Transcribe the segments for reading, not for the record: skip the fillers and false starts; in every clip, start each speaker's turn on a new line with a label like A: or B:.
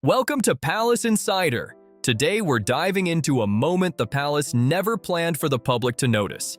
A: Welcome to Palace Insider. Today we're diving into a moment the palace never planned for the public to notice.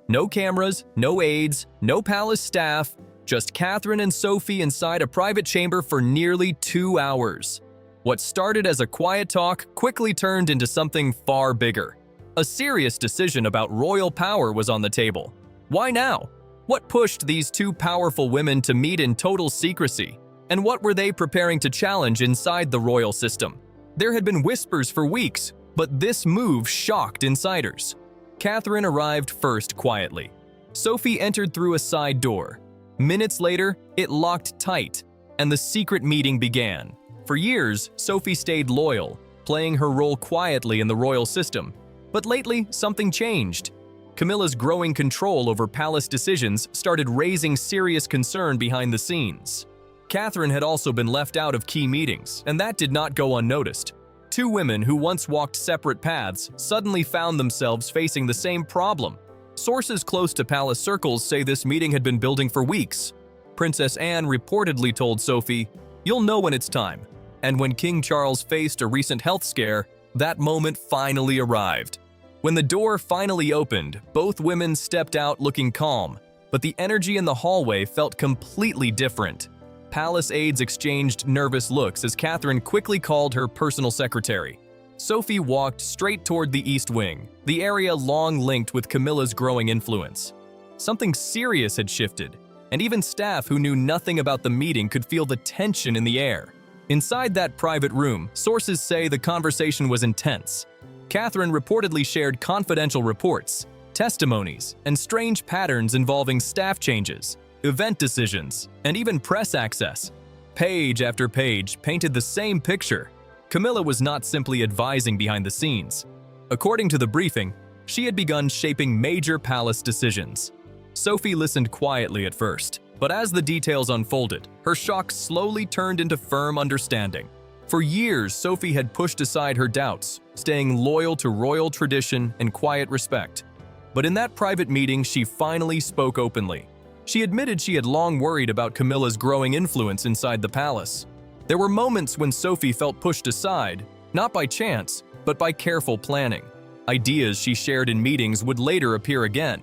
A: No cameras, no aides, no palace staff, just Catherine and Sophie inside a private chamber for nearly 2 hours. What started as a quiet talk quickly turned into something far bigger. A serious decision about royal power was on the table. Why now? What pushed these two powerful women to meet in total secrecy? And what were they preparing to challenge inside the royal system? There had been whispers for weeks, but this move shocked insiders. Catherine arrived first quietly. Sophie entered through a side door. Minutes later, it locked tight, and the secret meeting began. For years, Sophie stayed loyal, playing her role quietly in the royal system. But lately, something changed. Camilla's growing control over palace decisions started raising serious concern behind the scenes. Catherine had also been left out of key meetings, and that did not go unnoticed. Two women who once walked separate paths suddenly found themselves facing the same problem. Sources close to palace circles say this meeting had been building for weeks. Princess Anne reportedly told Sophie, "You'll know when it's time." And when King Charles faced a recent health scare, that moment finally arrived. When the door finally opened, both women stepped out looking calm, but the energy in the hallway felt completely different. Palace aides exchanged nervous looks as Catherine quickly called her personal secretary. Sophie walked straight toward the East Wing, the area long linked with Camilla's growing influence. Something serious had shifted, and even staff who knew nothing about the meeting could feel the tension in the air. Inside that private room, sources say the conversation was intense. Catherine reportedly shared confidential reports, testimonies, and strange patterns involving staff changes, event decisions, and even press access. Page after page painted the same picture. Camilla was not simply advising behind the scenes. According to the briefing, she had begun shaping major palace decisions. Sophie listened quietly at first, but as the details unfolded, her shock slowly turned into firm understanding. For years, Sophie had pushed aside her doubts, staying loyal to royal tradition and quiet respect. But in that private meeting, she finally spoke openly. She admitted she had long worried about Camilla's growing influence inside the palace. There were moments when Sophie felt pushed aside, not by chance, but by careful planning. Ideas she shared in meetings would later appear again,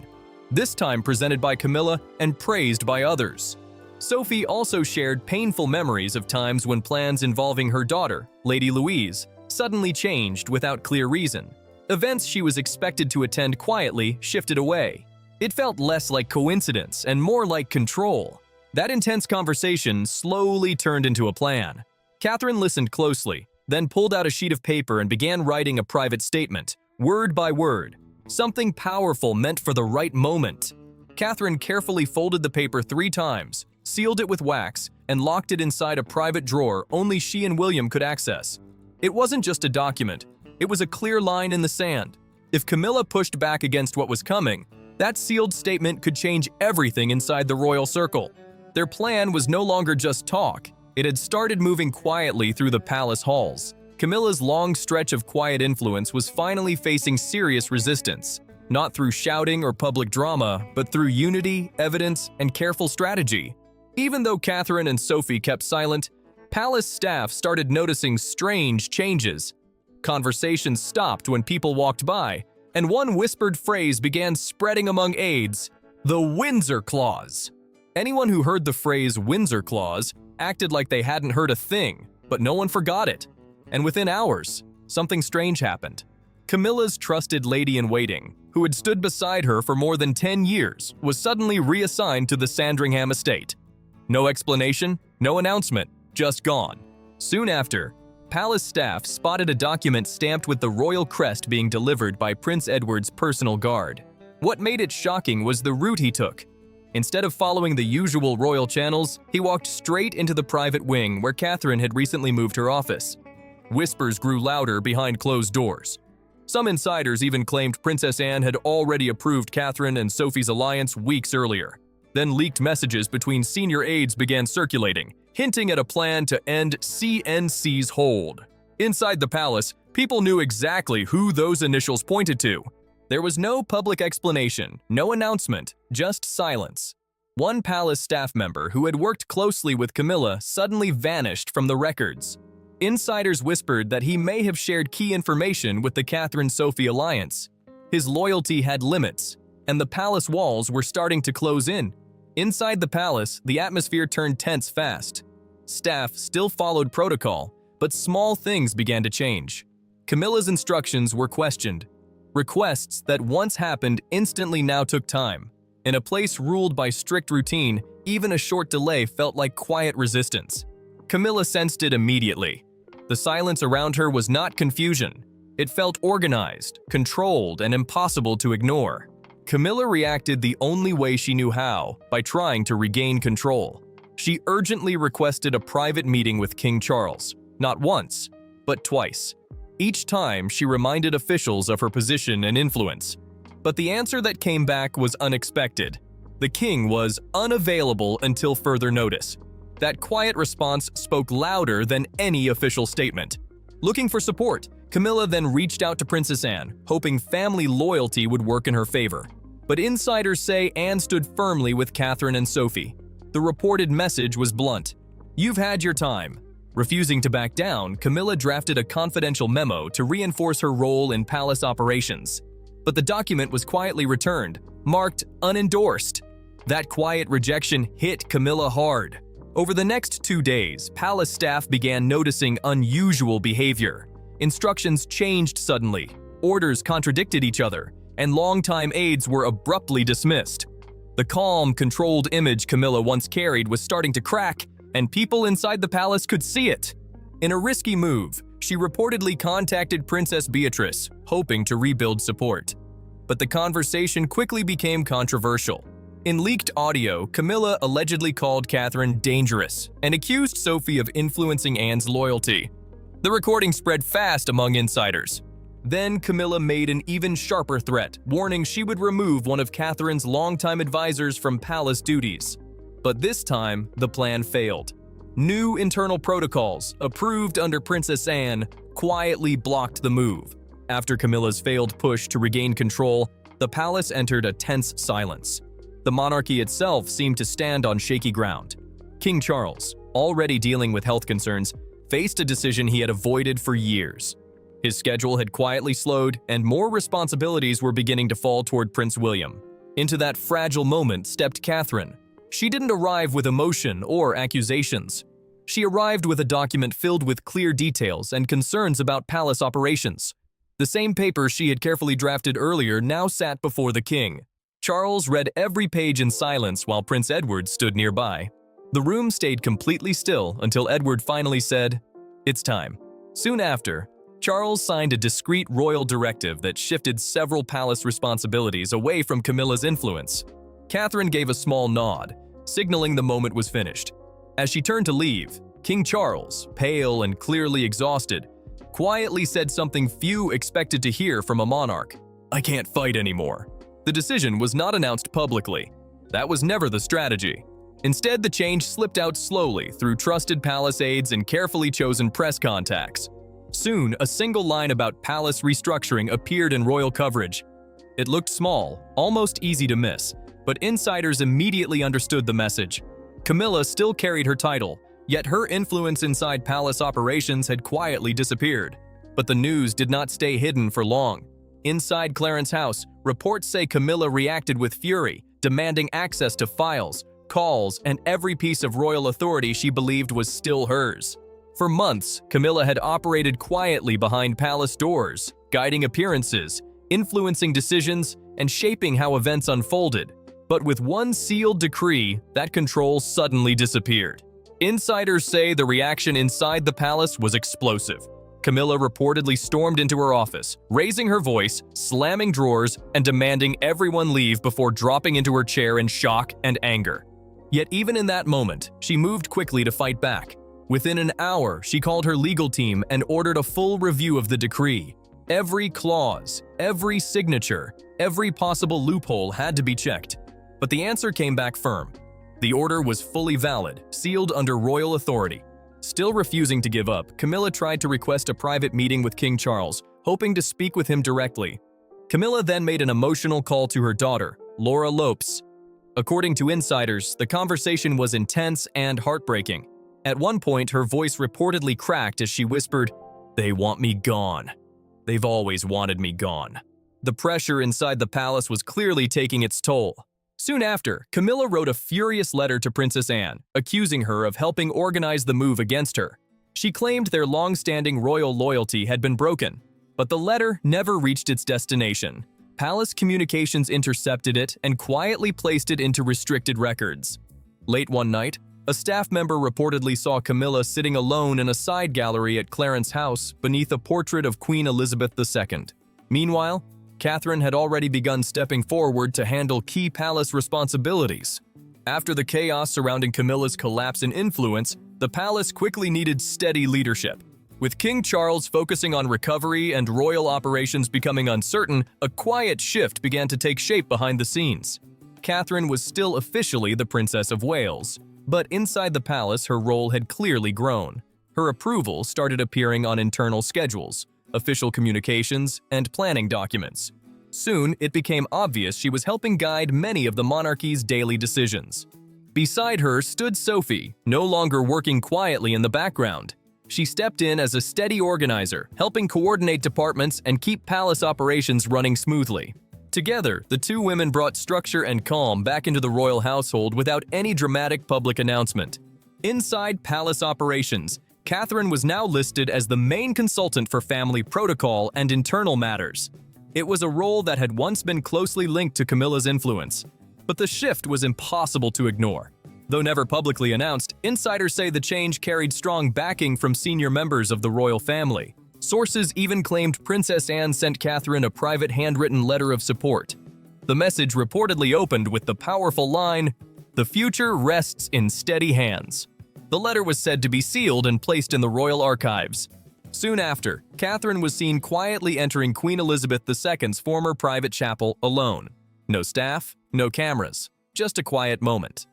A: this time presented by Camilla and praised by others. Sophie also shared painful memories of times when plans involving her daughter, Lady Louise, suddenly changed without clear reason. Events she was expected to attend quietly shifted away. It felt less like coincidence and more like control. That intense conversation slowly turned into a plan. Catherine listened closely, then pulled out a sheet of paper and began writing a private statement, word by word, something powerful meant for the right moment. Catherine carefully folded the paper 3 times, sealed it with wax, and locked it inside a private drawer only she and William could access. It wasn't just a document, it was a clear line in the sand. If Camilla pushed back against what was coming, that sealed statement could change everything inside the royal circle. Their plan was no longer just talk. It had started moving quietly through the palace halls. Camilla's long stretch of quiet influence was finally facing serious resistance, not through shouting or public drama, but through unity, evidence, and careful strategy. Even though Catherine and Sophie kept silent, palace staff started noticing strange changes. Conversations stopped when people walked by, and one whispered phrase began spreading among aides: the Windsor Clause. Anyone who heard the phrase Windsor Clause acted like they hadn't heard a thing, but no one forgot it. And within hours, something strange happened. Camilla's trusted lady-in-waiting, who had stood beside her for more than 10 years, was suddenly reassigned to the Sandringham estate. No explanation, no announcement, just gone. Soon after, palace staff spotted a document stamped with the royal crest being delivered by Prince Edward's personal guard. What made it shocking was the route he took. Instead of following the usual royal channels, he walked straight into the private wing where Catherine had recently moved her office. Whispers grew louder behind closed doors. Some insiders even claimed Princess Anne had already approved Catherine and Sophie's alliance weeks earlier. Then leaked messages between senior aides began circulating, hinting at a plan to end CNC's hold. Inside the palace, people knew exactly who those initials pointed to. There was no public explanation, no announcement, just silence. One palace staff member who had worked closely with Camilla suddenly vanished from the records. Insiders whispered that he may have shared key information with the Catherine-Sophie alliance. His loyalty had limits, and the palace walls were starting to close in. Inside the palace, the atmosphere turned tense fast. Staff still followed protocol, but small things began to change. Camilla's instructions were questioned. Requests that once happened instantly now took time. In a place ruled by strict routine, even a short delay felt like quiet resistance. Camilla sensed it immediately. The silence around her was not confusion. It felt organized, controlled, and impossible to ignore. Camilla reacted the only way she knew how, by trying to regain control. She urgently requested a private meeting with King Charles, not once, but twice. Each time, she reminded officials of her position and influence. But the answer that came back was unexpected. The king was unavailable until further notice. That quiet response spoke louder than any official statement. Looking for support, Camilla then reached out to Princess Anne, hoping family loyalty would work in her favor. But insiders say Anne stood firmly with Catherine and Sophie. The reported message was blunt. "You've had your time." Refusing to back down, Camilla drafted a confidential memo to reinforce her role in palace operations. But the document was quietly returned, marked unendorsed. That quiet rejection hit Camilla hard. Over the next 2 days, palace staff began noticing unusual behavior. Instructions changed suddenly, orders contradicted each other, and longtime aides were abruptly dismissed. The calm, controlled image Camilla once carried was starting to crack, and people inside the palace could see it. In a risky move, she reportedly contacted Princess Beatrice, hoping to rebuild support. But the conversation quickly became controversial. In leaked audio, Camilla allegedly called Catherine dangerous and accused Sophie of influencing Anne's loyalty. The recording spread fast among insiders. Then Camilla made an even sharper threat, warning she would remove one of Catherine's longtime advisors from palace duties. But this time, the plan failed. New internal protocols, approved under Princess Anne, quietly blocked the move. After Camilla's failed push to regain control, the palace entered a tense silence. The monarchy itself seemed to stand on shaky ground. King Charles, already dealing with health concerns, faced a decision he had avoided for years. His schedule had quietly slowed, and more responsibilities were beginning to fall toward Prince William. Into that fragile moment stepped Catherine. She didn't arrive with emotion or accusations. She arrived with a document filled with clear details and concerns about palace operations. The same paper she had carefully drafted earlier now sat before the king. Charles read every page in silence while Prince Edward stood nearby. The room stayed completely still until Edward finally said, "It's time." Soon after, Charles signed a discreet royal directive that shifted several palace responsibilities away from Camilla's influence. Catherine gave a small nod, signaling the moment was finished. As she turned to leave, King Charles, pale and clearly exhausted, quietly said something few expected to hear from a monarch: "I can't fight anymore." The decision was not announced publicly. That was never the strategy. Instead, the change slipped out slowly through trusted palace aides and carefully chosen press contacts. Soon, a single line about palace restructuring appeared in royal coverage. It looked small, almost easy to miss, but insiders immediately understood the message. Camilla still carried her title, yet her influence inside palace operations had quietly disappeared. But the news did not stay hidden for long. Inside Clarence House, reports say Camilla reacted with fury, demanding access to files, calls, and every piece of royal authority she believed was still hers. For months, Camilla had operated quietly behind palace doors, guiding appearances, influencing decisions, and shaping how events unfolded. But with one sealed decree, that control suddenly disappeared. Insiders say the reaction inside the palace was explosive. Camilla reportedly stormed into her office, raising her voice, slamming drawers, and demanding everyone leave before dropping into her chair in shock and anger. Yet even in that moment, she moved quickly to fight back. Within an hour, she called her legal team and ordered a full review of the decree. Every clause, every signature, every possible loophole had to be checked. But the answer came back firm. The order was fully valid, sealed under royal authority. Still refusing to give up, Camilla tried to request a private meeting with King Charles, hoping to speak with him directly. Camilla then made an emotional call to her daughter, Laura Lopes. According to insiders, the conversation was intense and heartbreaking. At one point, her voice reportedly cracked as she whispered, "They want me gone. They've always wanted me gone." The pressure inside the palace was clearly taking its toll. Soon after, Camilla wrote a furious letter to Princess Anne, accusing her of helping organize the move against her. She claimed their long-standing royal loyalty had been broken, but the letter never reached its destination. Palace communications intercepted it and quietly placed it into restricted records. Late one night, a staff member reportedly saw Camilla sitting alone in a side gallery at Clarence's house beneath a portrait of Queen Elizabeth II. Meanwhile, Catherine had already begun stepping forward to handle key palace responsibilities. After the chaos surrounding Camilla's collapse in influence, the palace quickly needed steady leadership. With King Charles focusing on recovery and royal operations becoming uncertain, a quiet shift began to take shape behind the scenes. Catherine was still officially the Princess of Wales, but inside the palace her role had clearly grown. Her approval started appearing on internal schedules, official communications, and planning documents. Soon, it became obvious she was helping guide many of the monarchy's daily decisions. Beside her stood Sophie, no longer working quietly in the background. She stepped in as a steady organizer, helping coordinate departments and keep palace operations running smoothly. Together, the two women brought structure and calm back into the royal household without any dramatic public announcement. Inside palace operations, Catherine was now listed as the main consultant for family protocol and internal matters. It was a role that had once been closely linked to Camilla's influence, but the shift was impossible to ignore. Though never publicly announced, insiders say the change carried strong backing from senior members of the royal family. Sources even claimed Princess Anne sent Catherine a private handwritten letter of support. The message reportedly opened with the powerful line, "The future rests in steady hands." The letter was said to be sealed and placed in the royal archives. Soon after, Catherine was seen quietly entering Queen Elizabeth II's former private chapel alone. No staff, no cameras, just a quiet moment.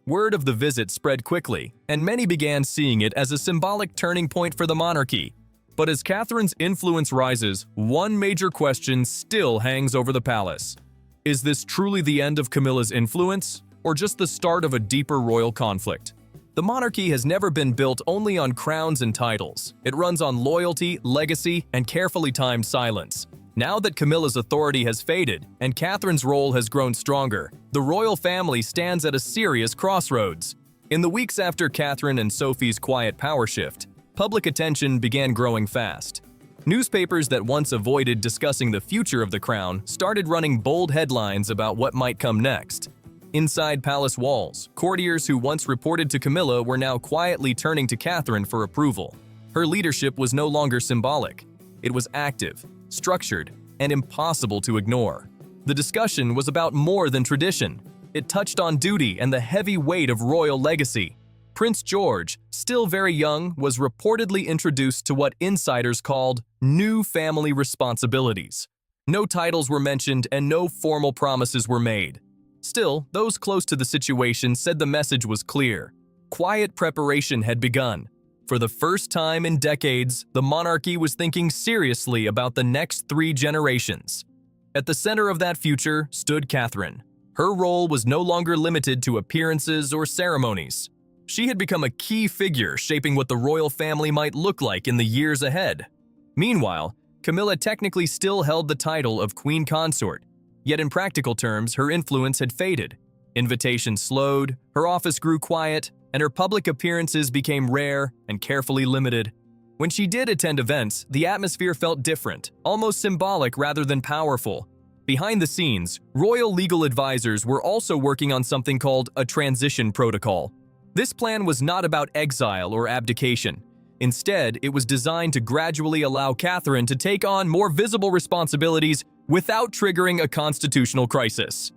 A: Word of the visit spread quickly, and many began seeing it as a symbolic turning point for the monarchy. But as Catherine's influence rises, one major question still hangs over the palace. Is this truly the end of Camilla's influence, or just the start of a deeper royal conflict? The monarchy has never been built only on crowns and titles. It runs on loyalty, legacy, and carefully timed silence. Now that Camilla's authority has faded and Catherine's role has grown stronger, the royal family stands at a serious crossroads. In the weeks after Catherine and Sophie's quiet power shift, public attention began growing fast. Newspapers that once avoided discussing the future of the crown started running bold headlines about what might come next. Inside palace walls, courtiers who once reported to Camilla were now quietly turning to Catherine for approval. Her leadership was no longer symbolic. It was active, structured, and impossible to ignore. The discussion was about more than tradition. It touched on duty and the heavy weight of royal legacy. Prince George, still very young, was reportedly introduced to what insiders called new family responsibilities. No titles were mentioned and no formal promises were made. Still, those close to the situation said the message was clear. Quiet preparation had begun. For the first time in decades, the monarchy was thinking seriously about the next 3 generations. At the center of that future stood Catherine. Her role was no longer limited to appearances or ceremonies. She had become a key figure shaping what the royal family might look like in the years ahead. Meanwhile, Camilla technically still held the title of Queen Consort. Yet in practical terms, her influence had faded. Invitations slowed, her office grew quiet, and her public appearances became rare and carefully limited. When she did attend events, the atmosphere felt different, almost symbolic rather than powerful. Behind the scenes, royal legal advisors were also working on something called a transition protocol. This plan was not about exile or abdication. Instead, it was designed to gradually allow Catherine to take on more visible responsibilities without triggering a constitutional crisis.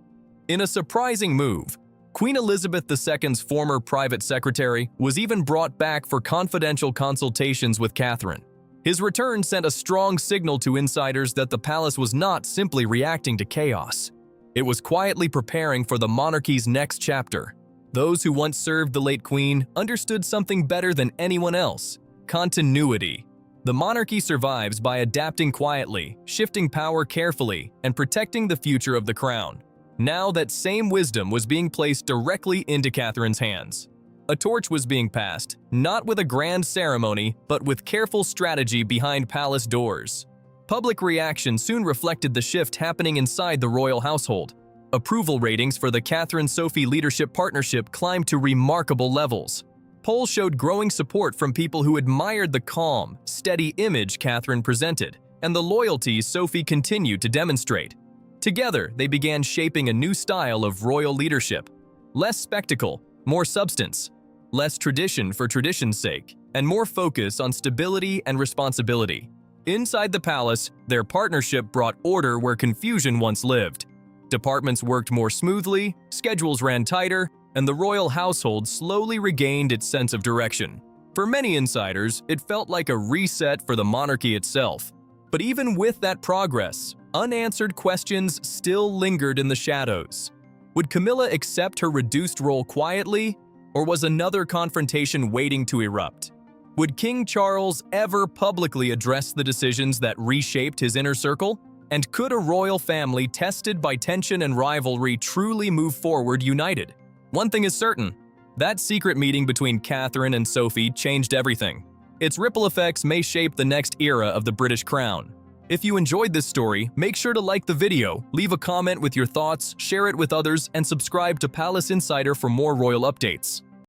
A: In a surprising move, Queen Elizabeth II's former private secretary was even brought back for confidential consultations with Catherine. His return sent a strong signal to insiders that the palace was not simply reacting to chaos. It was quietly preparing for the monarchy's next chapter. Those who once served the late queen understood something better than anyone else: continuity. The monarchy survives by adapting quietly, shifting power carefully, and protecting the future of the crown. Now that same wisdom was being placed directly into Catherine's hands. A torch was being passed, not with a grand ceremony, but with careful strategy behind palace doors. Public reaction soon reflected the shift happening inside the royal household. Approval ratings for the Catherine-Sophie leadership partnership climbed to remarkable levels. Polls showed growing support from people who admired the calm, steady image Catherine presented, and the loyalty Sophie continued to demonstrate. Together, they began shaping a new style of royal leadership. Less spectacle, more substance. Less tradition for tradition's sake, and more focus on stability and responsibility. Inside the palace, their partnership brought order where confusion once lived. Departments worked more smoothly, schedules ran tighter, and the royal household slowly regained its sense of direction. For many insiders, it felt like a reset for the monarchy itself. But even with that progress, unanswered questions still lingered in the shadows. Would Camilla accept her reduced role quietly, or was another confrontation waiting to erupt? Would King Charles ever publicly address the decisions that reshaped his inner circle? And could a royal family tested by tension and rivalry truly move forward united? One thing is certain, that secret meeting between Catherine and Sophie changed everything. Its ripple effects may shape the next era of the British crown. If you enjoyed this story, make sure to like the video, leave a comment with your thoughts, share it with others, and subscribe to Palace Insider for more royal updates.